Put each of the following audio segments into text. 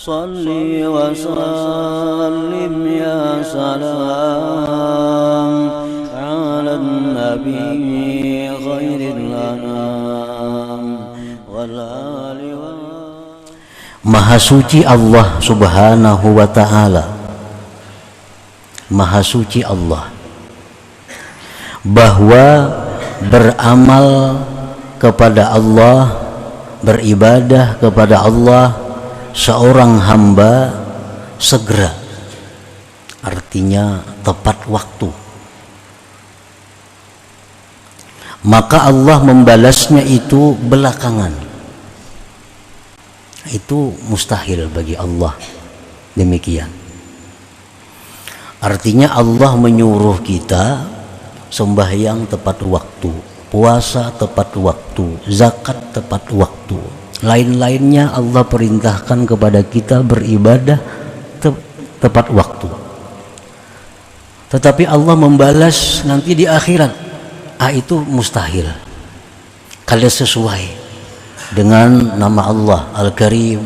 Salli wa sallim ya salam ala nabi khairil anam wal ali wa. Maha suci Allah subhanahu wa ta'ala, maha suci Allah, bahwa beramal kepada Allah, beribadah kepada Allah seorang hamba segera, artinya tepat waktu, maka Allah membalasnya itu belakangan. Itu mustahil bagi Allah. Demikian artinya Allah menyuruh kita sembahyang tepat waktu, puasa tepat waktu, zakat tepat waktu, lain-lainnya Allah perintahkan kepada kita beribadah tepat waktu. Tetapi Allah membalas nanti di akhirat, itu mustahil. Kalau sesuai dengan nama Allah Al-Karim,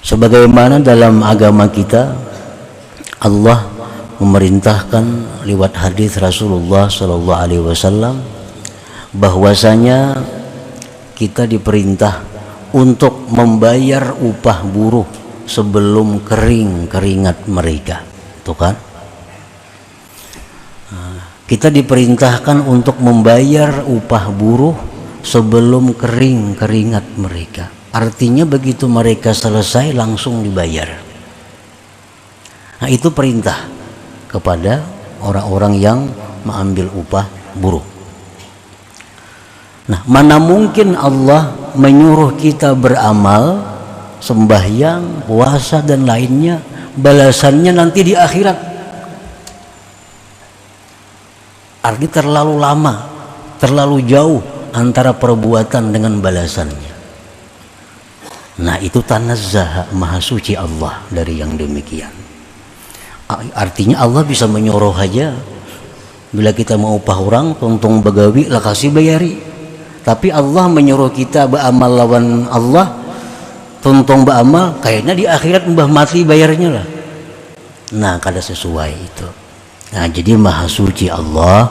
sebagaimana dalam agama kita Allah memerintahkan lewat hadis Rasulullah sallallahu alaihi wasallam bahwasanya kita diperintah untuk membayar upah buruh sebelum kering keringat mereka. Tuh kan? Kita diperintahkan untuk membayar upah buruh sebelum kering keringat mereka. Artinya begitu mereka selesai langsung dibayar. Nah, itu perintah kepada orang-orang yang mengambil upah buruh. Nah, mana mungkin Allah menyuruh kita beramal, sembahyang, puasa dan lainnya, balasannya nanti di akhirat. Artinya terlalu lama, terlalu jauh antara perbuatan dengan balasannya. Nah, itu tanazzah, maha suci Allah dari yang demikian. Artinya Allah bisa menyuruh aja, bila kita mau upah orang tuntung begawi lah kasih bayari. Tapi Allah menyuruh kita beramal lawan Allah, tuntung beramal kayaknya di akhirat mbah mati bayarnya lah. Nah, kada sesuai itu. Nah, jadi maha suci Allah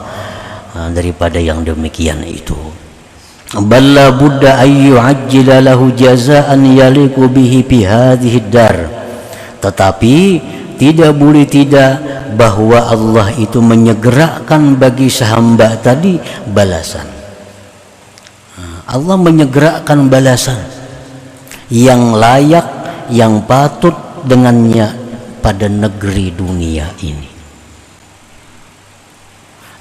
daripada yang demikian itu. Balla budda ayyu ajjila lahu jazaan yaliqu bihi fi hadhihi dar. Tetapi tidak boleh tidak bahwa Allah itu menyegerakan bagi sehamba tadi balasan. Allah menyegerakan balasan yang layak, yang patut dengannya pada negeri dunia ini.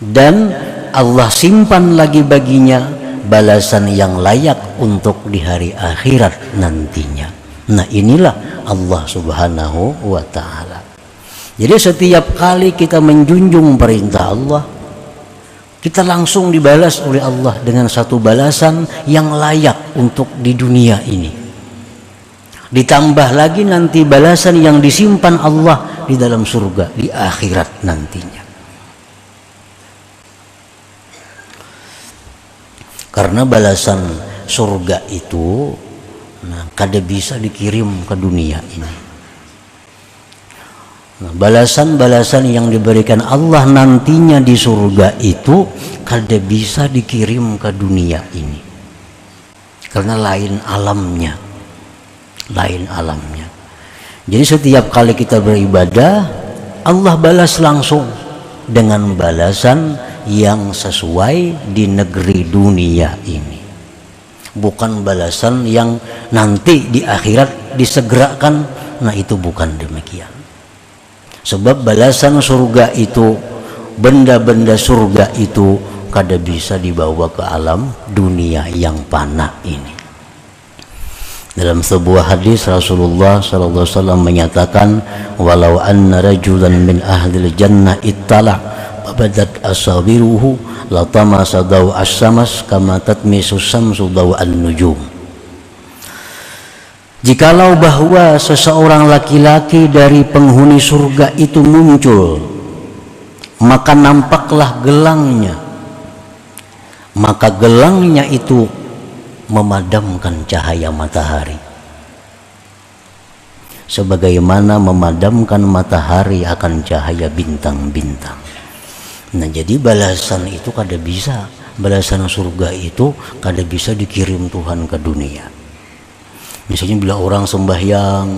Dan Allah simpan lagi baginya balasan yang layak untuk di hari akhirat nantinya. Nah, inilah Allah subhanahu wa ta'ala. Jadi setiap kali kita menjunjung perintah Allah, kita langsung dibalas oleh Allah dengan satu balasan yang layak untuk di dunia ini. Ditambah lagi nanti balasan yang disimpan Allah di dalam surga di akhirat nantinya. Karena balasan surga itu kada bisa dikirim ke dunia ini. Balasan-balasan yang diberikan Allah nantinya di surga itu kada bisa dikirim ke dunia ini. Karena lain alamnya. Lain alamnya. Jadi setiap kali kita beribadah, Allah balas langsung dengan balasan yang sesuai di negeri dunia ini, bukan balasan yang nanti di akhirat disegerakan. Nah, itu bukan demikian. Sebab balasan surga itu, benda-benda surga itu kada bisa dibawa ke alam dunia yang fana ini. Dalam sebuah hadis Rasulullah sallallahu alaihi wasallam menyatakan, walau anna rajulan min ahlil jannah ittala badat asawiruhu latamasa daw as-samas kama tatmisu samsu daw an-nujum. Jikalau bahwa seseorang laki-laki dari penghuni surga itu muncul, maka nampaklah gelangnya maka gelangnya itu memadamkan cahaya matahari, sebagaimana memadamkan matahari akan cahaya bintang-bintang. Nah, jadi balasan itu kada bisa, balasan surga itu kada bisa dikirim Tuhan ke dunia. Misalnya bila orang sembahyang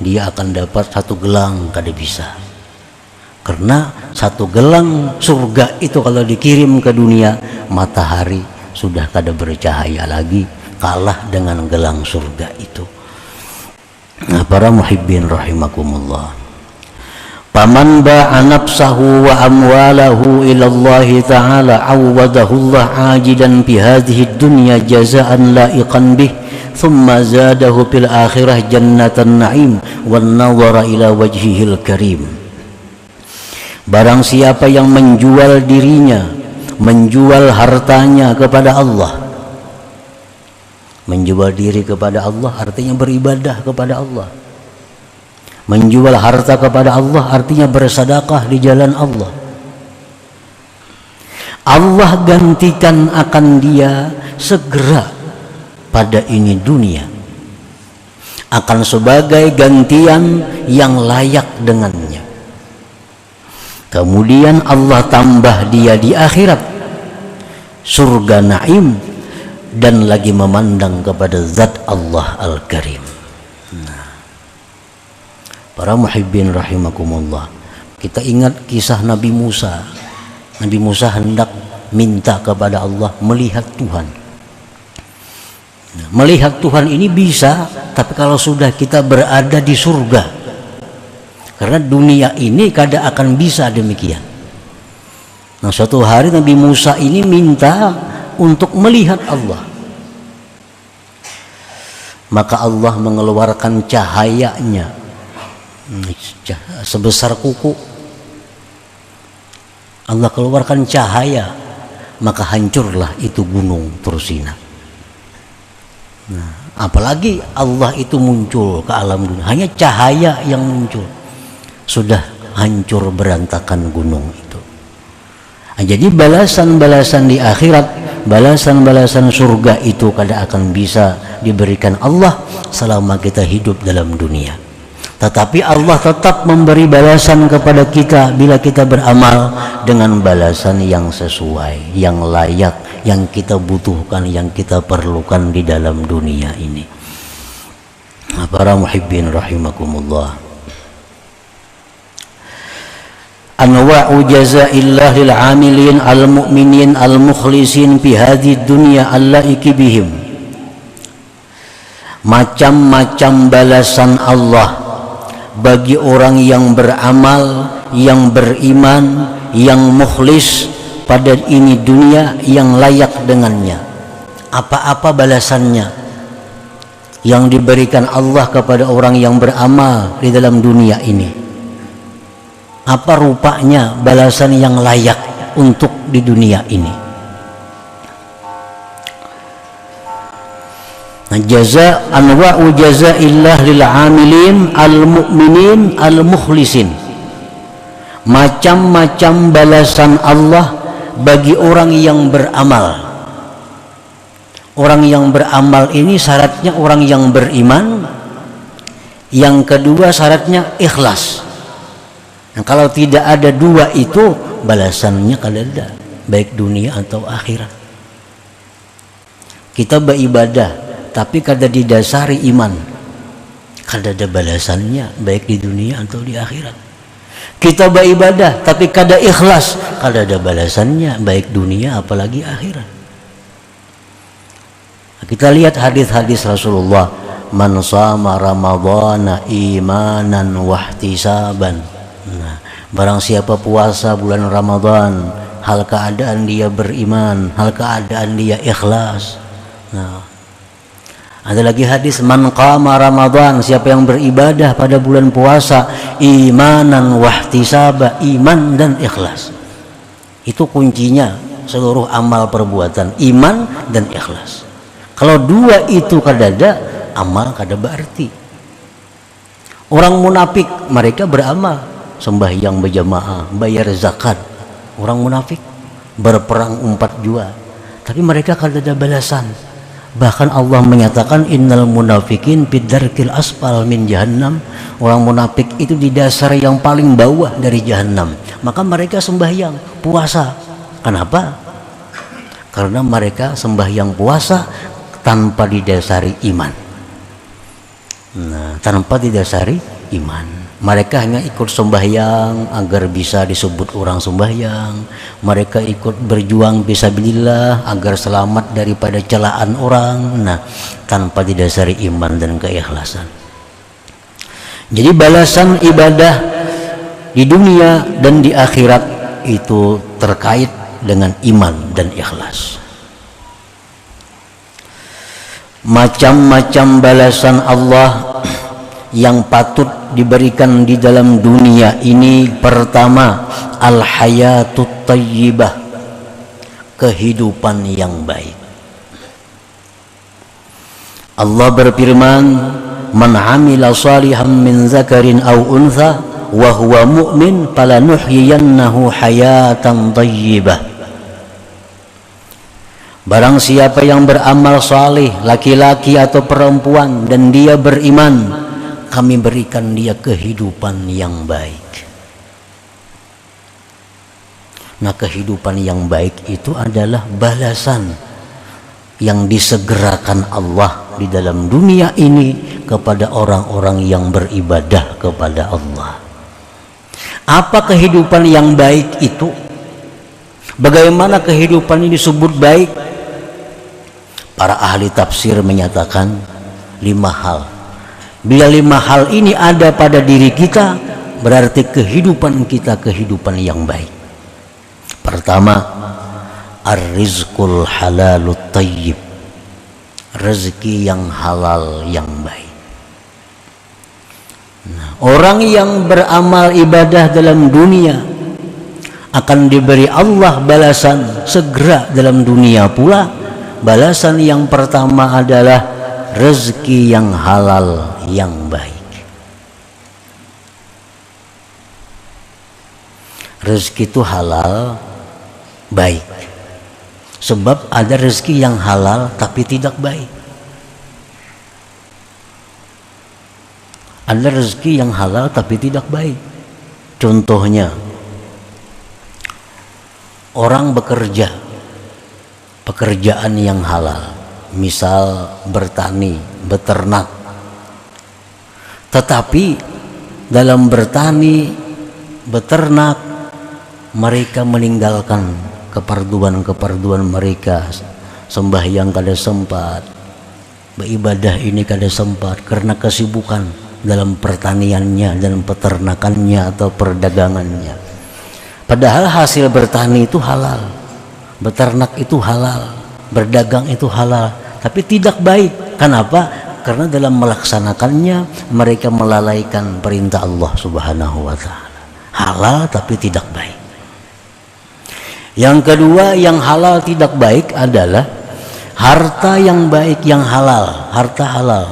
dia akan dapat 1 gelang, kada bisa. Karena 1 gelang surga itu kalau dikirim ke dunia, matahari sudah kada bercahaya lagi, kalah dengan gelang surga itu. Nah, para muhibbin rahimakumullah, faman ba'a nafsahu wa amwalahu ila Allah ta'ala awwadahu Allah ajidan fi hadhihi dunya jazaan la'iqan bih thumma zadahu fil akhirah jannatan na'im wan nawara ila wajhihil karim. Barang siapa yang menjual dirinya, menjual hartanya kepada Allah. Menjual diri kepada Allah artinya beribadah kepada Allah. Menjual harta kepada Allah artinya bersedekah di jalan Allah. Allah gantikan akan dia segera pada ini dunia, akan sebagai gantian yang layak dengannya. Kemudian Allah tambah dia di akhirat surga naim dan lagi memandang kepada zat Allah Al-Karim. Nah, para muhibbin rahimakumullah, kita ingat kisah Nabi Musa. Nabi Musa hendak minta kepada Allah melihat Tuhan. Nah, melihat Tuhan ini bisa, tapi kalau sudah kita berada di surga. Karena dunia ini kada akan bisa demikian. Nah, suatu hari Nabi Musa ini minta untuk melihat Allah. Maka Allah mengeluarkan cahayanya sebesar kuku. Allah keluarkan cahaya, maka hancurlah itu gunung Tursina. Nah, apalagi Allah itu muncul ke alam dunia, hanya cahaya yang muncul, sudah hancur berantakan gunung itu. Nah, jadi balasan-balasan di akhirat, balasan-balasan surga itu kada akan bisa diberikan Allah selama kita hidup dalam dunia. Tetapi Allah tetap memberi balasan kepada kita bila kita beramal dengan balasan yang sesuai, yang layak, yang kita butuhkan, yang kita perlukan di dalam dunia ini. Nah, para muhibbin rahimakumullah, anwa'u jazaillah lil 'amilin al-mu'minin al-mukhlisin fi hadhihi dunya allaiki bihim. Macam-macam balasan Allah bagi orang yang beramal, yang beriman, yang mukhlis pada ini dunia, yang layak dengannya. Apa-apa balasannya yang diberikan Allah kepada orang yang beramal di dalam dunia ini? Apa rupanya balasan yang layak untuk di dunia ini? Nah, jaza anwa'u jazaillah lil 'amilin al-mu'minin al-mukhlisin. Macam-macam balasan Allah bagi orang yang beramal. Orang yang beramal ini syaratnya orang yang beriman. Yang kedua syaratnya ikhlas. Nah, kalau tidak ada dua itu, balasannya kada ada, baik dunia atau akhirat. Kita beribadah tapi kada didasari iman, kada ada balasannya baik di dunia atau di akhirat. Kita beribadah tapi kada ikhlas, kada ada balasannya baik dunia apalagi akhirat. Kita lihat hadis-hadis Rasulullah, man shama ramadhana imanan wahtisaban. Nah, barang siapa puasa bulan Ramadan hal keadaan dia beriman, hal keadaan dia ikhlas. Nah, ada lagi hadis, man qama Ramadan, siapa yang beribadah pada bulan puasa imanan wahtisaba, iman dan ikhlas. Itu kuncinya seluruh amal perbuatan, iman dan ikhlas. Kalau dua itu kada ada, amal kada berarti. Orang munafik mereka beramal, sembahyang berjamaah, bayar zakat. Orang munafik berperang 4 jua, tapi mereka kada ada balasan. Bahkan Allah menyatakan innal munafikin bidarkil asfal min jahannam. Orang munafik itu di dasar yang paling bawah dari jahannam. Maka mereka sembahyang, puasa. Kenapa? Karena mereka sembahyang puasa tanpa didasari iman. Nah, tanpa didasari iman. Mereka hanya ikut sembahyang agar bisa disebut orang sembahyang. Mereka ikut berjuang fisabilillah agar selamat daripada celaan orang. Nah, tanpa didasari iman dan keikhlasan. Jadi balasan ibadah di dunia dan di akhirat itu terkait dengan iman dan ikhlas. Macam-macam balasan Allah yang patut diberikan di dalam dunia ini. Pertama, al-hayatut thayyibah, kehidupan yang baik. Allah berfirman, man amila salihan min zakarin aw untha wa huwa mu'min falanuhyiyannahu hayatan thayyibah. Barang siapa yang beramal saleh, laki-laki atau perempuan, dan dia beriman, kami berikan dia kehidupan yang baik. Nah, kehidupan yang baik itu adalah balasan yang disegerakan Allah di dalam dunia ini kepada orang-orang yang beribadah kepada Allah. Apa kehidupan yang baik itu? Bagaimana kehidupan ini disebut baik? Para ahli tafsir menyatakan 5 hal. Bila 5 hal ini ada pada diri kita, berarti kehidupan kita kehidupan yang baik. Pertama, ar-rizqul halalut thayyib, rezeki yang halal yang baik. Nah, orang yang beramal ibadah dalam dunia akan diberi Allah balasan segera dalam dunia pula. Balasan yang pertama adalah rezeki yang halal yang baik. Rezeki itu halal baik. Sebab ada rezeki yang halal tapi tidak baik. Ada rezeki yang halal tapi tidak baik. Contohnya, orang bekerja pekerjaan yang halal, misal bertani, beternak, tetapi dalam bertani, beternak, mereka meninggalkan keperduan mereka. Sembahyang kada sempat, beribadah ini kada sempat karena kesibukan dalam pertaniannya dan peternakannya atau perdagangannya. Padahal hasil bertani itu halal, beternak itu halal, berdagang itu halal, tapi tidak baik. Kenapa? Karena dalam melaksanakannya mereka melalaikan perintah Allah Subhanahu wa ta'ala. Halal tapi tidak baik. Yang kedua, yang halal tidak baik adalah harta yang baik yang halal, harta halal,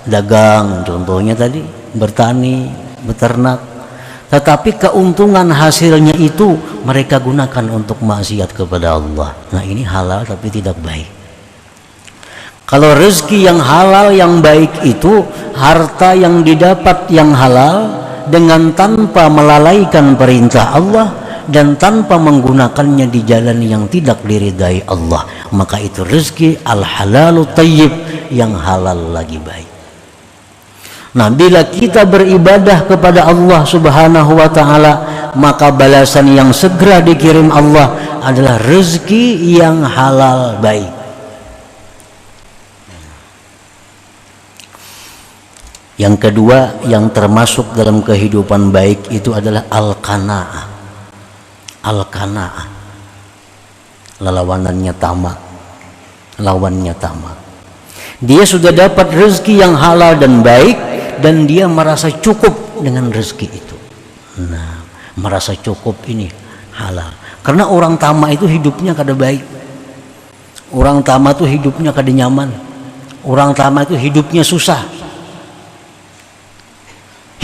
dagang contohnya tadi, bertani, beternak, tetapi keuntungan hasilnya itu mereka gunakan untuk maksiat kepada Allah. Nah, ini halal tapi tidak baik. Kalau rezeki yang halal yang baik itu harta yang didapat yang halal dengan tanpa melalaikan perintah Allah dan tanpa menggunakannya di jalan yang tidak diridai Allah, maka itu rezeki al-halalu thayyib, yang halal lagi baik. Nah, bila kita beribadah kepada Allah Subhanahu wa ta'ala, maka balasan yang segera dikirim Allah adalah rezeki yang halal baik. Yang kedua yang termasuk dalam kehidupan baik itu adalah al-qanaah. Al-qanaah, lawanannya tamak, lawannya tamak. Dia sudah dapat rezeki yang halal dan baik, dan dia merasa cukup dengan rezeki itu. Nah, merasa cukup ini halal. Karena orang tamak itu hidupnya kada baik. Orang tamak itu hidupnya kada nyaman. Orang tamak itu hidupnya susah.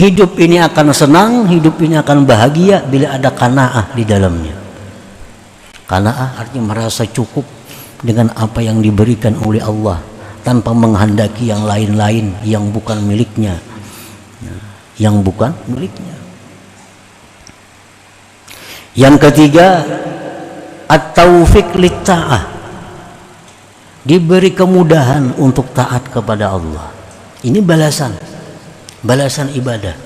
Hidup ini akan senang, hidup ini akan bahagia bila ada qanaah di dalamnya. Qanaah artinya merasa cukup dengan apa yang diberikan oleh Allah tanpa menghendaki yang lain-lain yang bukan miliknya, Yang ketiga, at-taufiq lit-ta'ah, diberi kemudahan untuk taat kepada Allah. Ini balasan ibadah.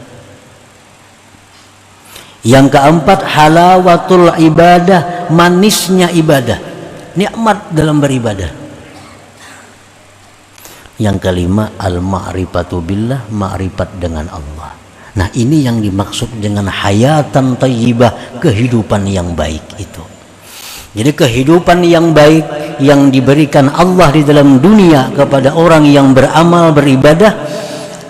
Yang keempat, halawatul ibadah, manisnya ibadah, nikmat dalam beribadah. Yang kelima, al-ma'rifatu billah, ma'rifat dengan Allah. Nah, ini yang dimaksud dengan hayatan thayyibah, kehidupan yang baik itu. Jadi kehidupan yang baik yang diberikan Allah di dalam dunia kepada orang yang beramal beribadah,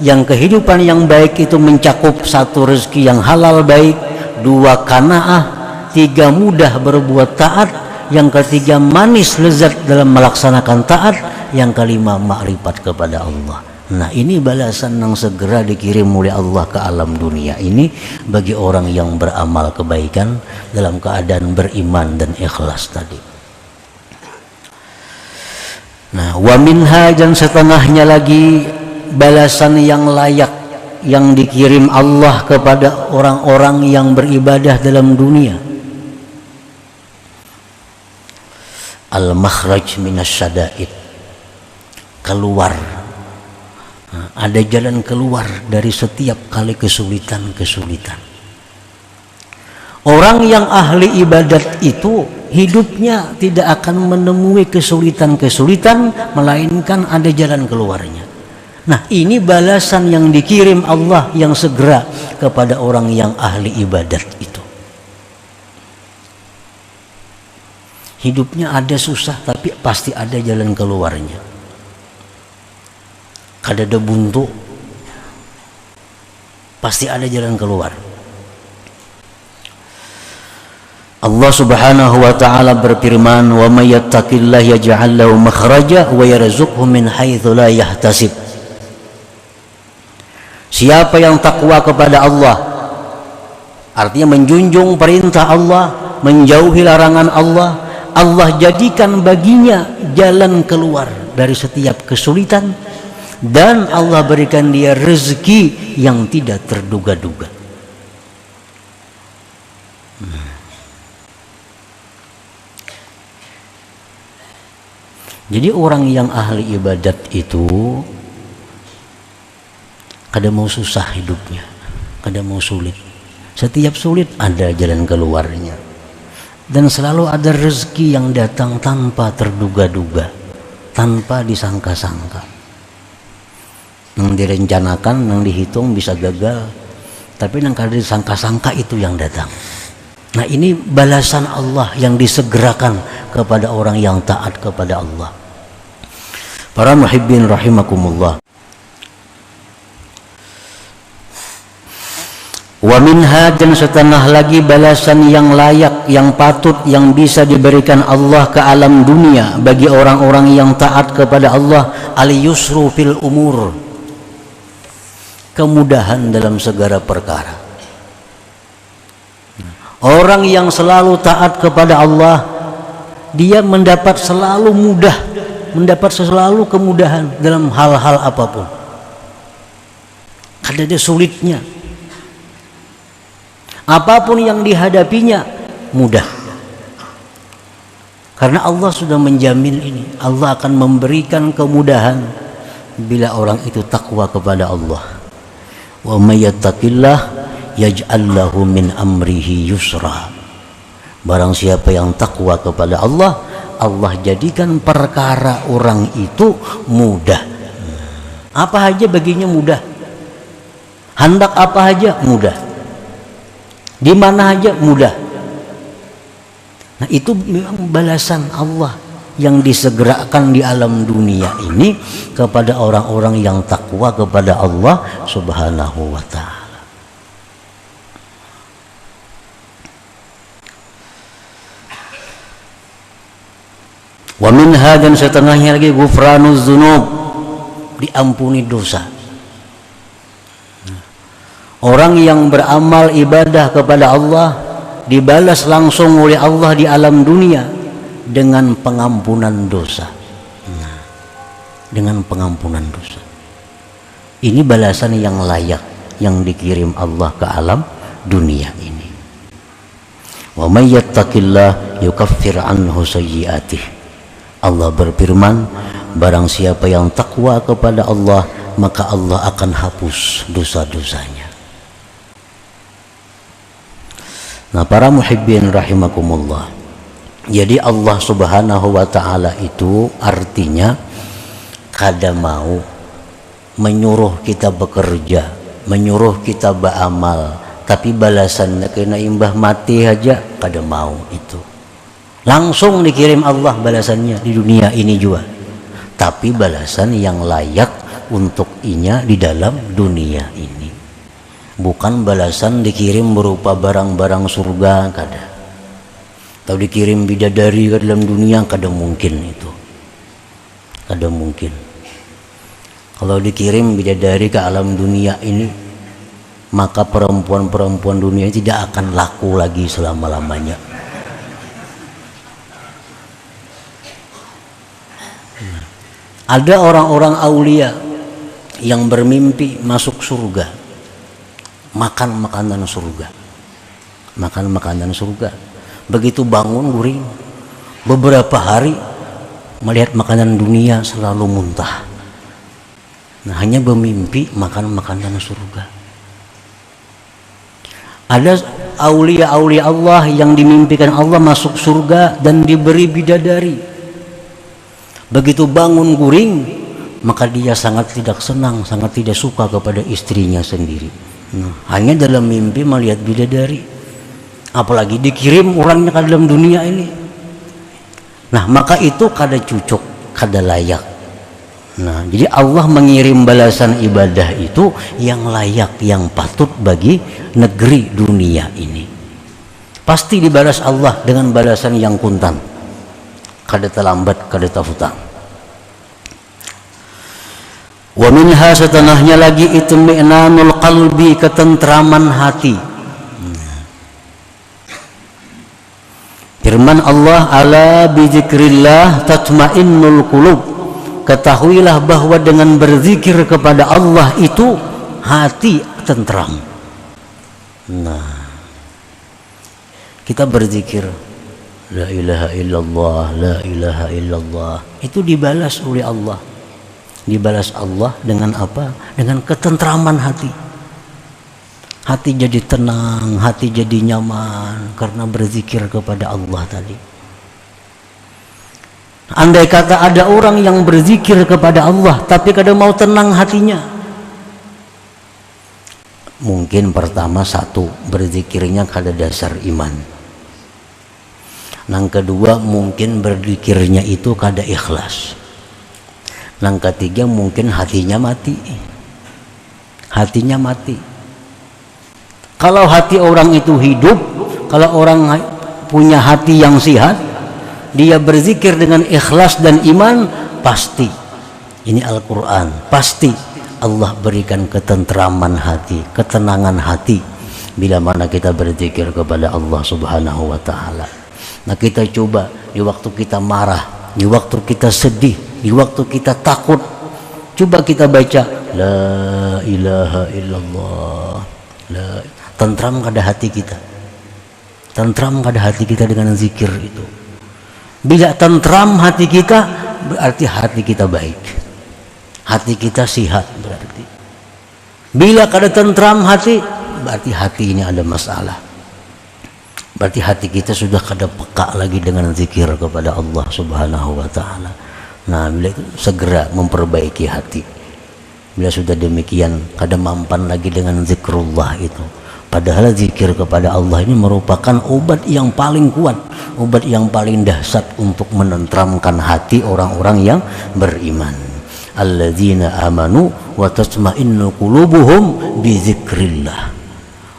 yang kehidupan yang baik itu mencakup satu, rezeki yang halal baik, dua, qanaah, tiga, mudah berbuat taat, yang ketiga, manis lezat dalam melaksanakan taat, yang kelima, makrifat kepada Allah. Nah, ini balasan yang segera dikirim oleh Allah ke alam dunia ini bagi orang yang beramal kebaikan dalam keadaan beriman dan ikhlas tadi. Nah, wa minha, dan setengahnya lagi balasan yang layak yang dikirim Allah kepada orang-orang yang beribadah dalam dunia. Al-makhraj minasyada'id, keluar. Nah, ada jalan keluar dari setiap kali kesulitan-kesulitan. Orang yang ahli ibadat itu hidupnya tidak akan menemui kesulitan-kesulitan, melainkan ada jalan keluarnya. Nah, ini balasan yang dikirim Allah yang segera kepada orang yang ahli ibadat itu. Hidupnya ada susah, tapi pasti ada jalan keluarnya. Kadada buntu, pasti ada jalan keluar. Allah Subhanahu wa taala berfirman, "Wa may yattaqillaha yaj'al lahu makhraja wa yarzuqhu min haitsu la yahtasib." Siapa yang takwa kepada Allah, artinya menjunjung perintah Allah, menjauhi larangan Allah, Allah jadikan baginya jalan keluar dari setiap kesulitan, dan Allah berikan dia rezeki yang tidak terduga-duga. Jadi orang yang ahli ibadat itu kadang mau susah hidupnya, kadang mau sulit. Setiap sulit ada jalan keluarnya, dan selalu ada rezeki yang datang tanpa terduga-duga, tanpa disangka-sangka. Yang direncanakan, yang dihitung bisa gagal, tapi yang kada disangka-sangka itu yang datang. Nah, ini balasan Allah yang disegerakan kepada orang yang taat kepada Allah. Para muhibbin rahimakumullah. Wa minha, dan setengah lagi balasan yang layak, yang patut, yang bisa diberikan Allah ke alam dunia bagi orang-orang yang taat kepada Allah, al-yusru fil umur, kemudahan dalam segala perkara. Orang yang selalu taat kepada Allah, dia mendapat selalu mudah, mendapat selalu kemudahan dalam hal-hal apapun. Ada dia sulitnya, apapun yang dihadapinya mudah, karena Allah sudah menjamin ini. Allah akan memberikan kemudahan bila orang itu takwa kepada Allah. Wa may yattaqillah yaj'al lahu min amrihi yusra. Barang siapa yang takwa kepada Allah, Allah jadikan perkara orang itu mudah. Apa aja baginya mudah. Hendak apa aja mudah. Di mana aja mudah. Nah, itu memang balasan Allah yang disegerakan di alam dunia ini kepada orang-orang yang takwa kepada Allah Subhanahu wa ta'ala. Wa minha, dan setengahnya lagi ghufranuz dzunub, diampuni dosa. Orang yang beramal ibadah kepada Allah dibalas langsung oleh Allah di alam dunia dengan pengampunan dosa. Nah, dengan pengampunan dosa. Ini balasan yang layak yang dikirim Allah ke alam dunia ini. Wa may yattaqillah yukaffir anhu sayyi'atih. Allah berfirman, barang siapa yang takwa kepada Allah, maka Allah akan hapus dosa-dosanya. Nah, para muhibbin rahimakumullah. Jadi Allah Subhanahu wa taala itu artinya kada mau menyuruh kita bekerja, menyuruh kita beramal, tapi balasannya kena imbah mati aja kada mau itu. Langsung dikirim Allah balasannya di dunia ini juga. Tapi balasan yang layak untuk inya di dalam dunia ini. Bukan balasan dikirim berupa barang-barang surga kada. Atau dikirim bidadari ke dalam dunia kada mungkin itu. Kada mungkin. Kalau dikirim bidadari ke alam dunia ini, maka perempuan-perempuan dunia tidak akan laku lagi selama-lamanya. Ada orang-orang aulia yang bermimpi masuk surga, makan makanan surga, makan makanan surga. Begitu bangun guring, beberapa hari melihat makanan dunia selalu muntah. Nah, hanya bermimpi makan makanan surga. Ada aulia-aulia Allah yang dimimpikan Allah masuk surga dan diberi bidadari. Begitu bangun guring, maka dia sangat tidak senang, sangat tidak suka kepada istrinya sendiri. Hanya dalam mimpi melihat bidadari. Apalagi dikirim orangnya ke dalam dunia ini. Nah, maka itu kada cucuk, kada layak. Nah, jadi Allah mengirim balasan ibadah itu yang layak, yang patut bagi negeri dunia ini. Pasti dibalas Allah dengan balasan yang kuntan. Kada terlambat, kada terhutang. Wa minha setanahnya lagi itmi'nanul qalbi, ketentraman hati. Firman Allah, ala bizikrillah tatmainnul qulub. Ketahuilah bahwa dengan berzikir kepada Allah itu hati tentram. Nah, kita berzikir la ilaha illallah, la ilaha illallah, itu dibalas oleh Allah. Dibalas Allah dengan apa? Dengan ketentraman hati. Hati jadi tenang, hati jadi nyaman karena berzikir kepada Allah tadi. Andai kata ada orang yang berzikir kepada Allah tapi kada mau tenang hatinya, mungkin pertama satu, berzikirnya kada dasar iman. Yang kedua, mungkin berzikirnya itu kada ikhlas. Yang ketiga, mungkin hatinya mati. Hatinya mati. Kalau hati orang itu hidup, kalau orang punya hati yang sehat, dia berzikir dengan ikhlas dan iman, pasti ini Al-Quran, pasti Allah berikan ketentraman hati, ketenangan hati bila mana kita berzikir kepada Allah Subhanahu wa ta'ala. Nah, kita coba di waktu kita marah, di waktu kita sedih, di waktu kita takut, coba kita baca la ilaha illallah, tentram kada hati kita, tentram kada hati kita dengan zikir itu. Bila tentram hati kita, berarti hati kita baik, hati kita sehat berarti. Bila kada tentram hati, berarti hati ini ada masalah. Berarti hati kita sudah kada peka lagi dengan zikir kepada Allah Subhanahu wa ta'ala. Nah, bila itu segera memperbaiki hati. Bila sudah demikian, kada mampan lagi dengan zikrullah itu. Padahal zikir kepada Allah ini merupakan obat yang paling kuat, obat yang paling dahsyat untuk menenteramkan hati orang-orang yang beriman. Alladzina amanu wa tatma'innu qulubuhum bi dzikrillah.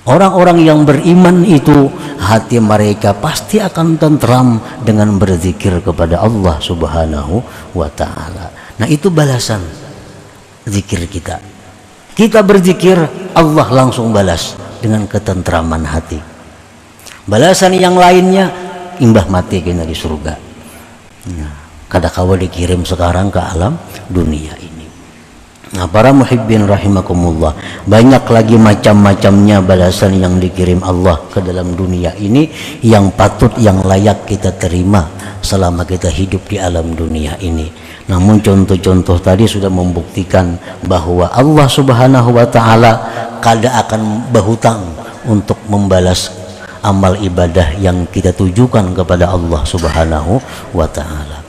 Orang-orang yang beriman itu hati mereka pasti akan tentram dengan berzikir kepada Allah Subhanahu wa ta'ala. Nah, itu balasan zikir kita. Kita berzikir, Allah langsung balas dengan ketentraman hati. Balasan yang lainnya, imbah mati kena di surga. Nah, kadakawa dikirim sekarang ke alam dunia ini. Nah, para muhibbin rahimakumullah, banyak lagi macam-macamnya balasan yang dikirim Allah ke dalam dunia ini yang patut, yang layak kita terima selama kita hidup di alam dunia ini. Namun contoh-contoh tadi sudah membuktikan bahwa Allah Subhanahu wa taala kada akan berhutang untuk membalas amal ibadah yang kita tujukan kepada Allah Subhanahu wa taala.